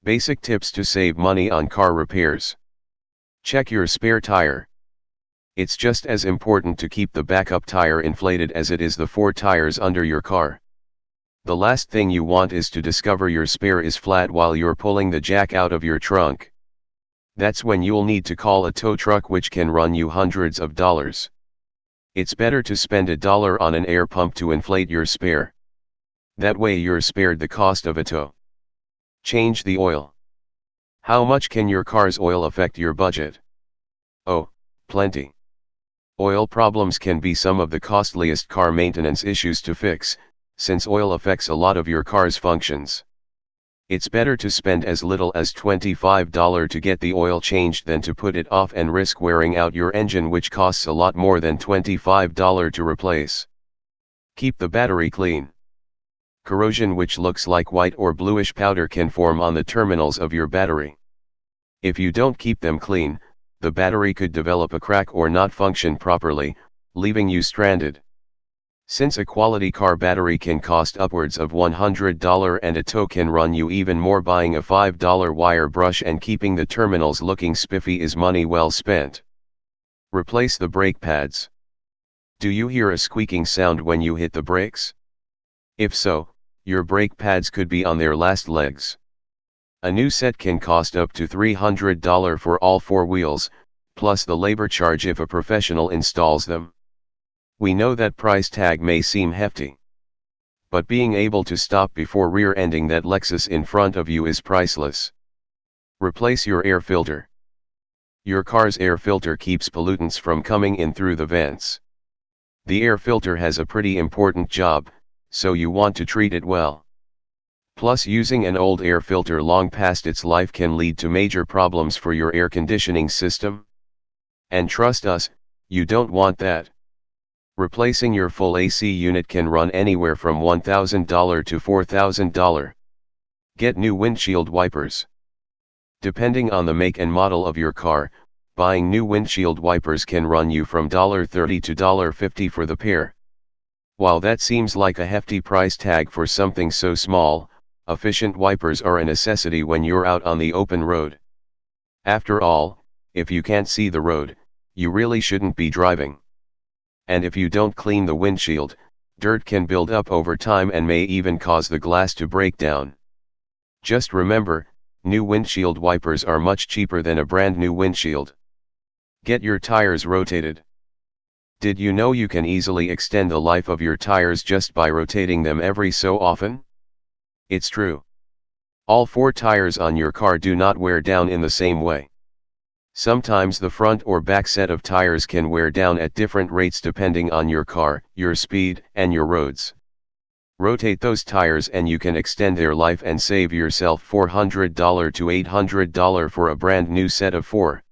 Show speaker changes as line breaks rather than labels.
Basic tips to save money on car repairs. Check your spare tire. It's just as important to keep the backup tire inflated as it is the 4 tires under your car. The last thing you want is to discover your spare is flat while you're pulling the jack out of your trunk. That's when you'll need to call a tow truck, which can run you hundreds of dollars. It's better to spend $1 on an air pump to inflate your spare. That way you're spared the cost of a tow. Change the oil. How much can your car's oil affect your budget? Oh, plenty. Oil problems can be some of the costliest car maintenance issues to fix, since oil affects a lot of your car's functions. It's better to spend as little as $25 to get the oil changed than to put it off and risk wearing out your engine, which costs a lot more than $25 to replace. Keep the battery clean. Corrosion, which looks like white or bluish powder, can form on the terminals of your battery. If you don't keep them clean, the battery could develop a crack or not function properly, leaving you stranded. Since a quality car battery can cost upwards of $100 and a tow can run you even more, buying a $5 wire brush and keeping the terminals looking spiffy is money well spent. Replace the brake pads. Do you hear a squeaking sound when you hit the brakes? If so, your brake pads could be on their last legs. A new set can cost up to $300 for all 4 wheels, plus the labor charge if a professional installs them. We know that price tag may seem hefty, but being able to stop before rear-ending that Lexus in front of you is priceless. Replace your air filter. Your car's air filter keeps pollutants from coming in through the vents. The air filter has a pretty important job, so you want to treat it well. Plus, using an old air filter long past its life can lead to major problems for your air conditioning system. And trust us, you don't want that. Replacing your full AC unit can run anywhere from $1,000 to $4,000. Get new windshield wipers. Depending on the make and model of your car, buying new windshield wipers can run you from $30 to $50 for the pair. While that seems like a hefty price tag for something so small, efficient wipers are a necessity when you're out on the open road. After all, if you can't see the road, you really shouldn't be driving. And if you don't clean the windshield, dirt can build up over time and may even cause the glass to break down. Just remember, new windshield wipers are much cheaper than a brand new windshield. Get your tires rotated. Did you know you can easily extend the life of your tires just by rotating them every so often? It's true. All 4 tires on your car do not wear down in the same way. Sometimes the front or back set of tires can wear down at different rates depending on your car, your speed, and your roads. Rotate those tires and you can extend their life and save yourself $400 to $800 for a brand new set of 4.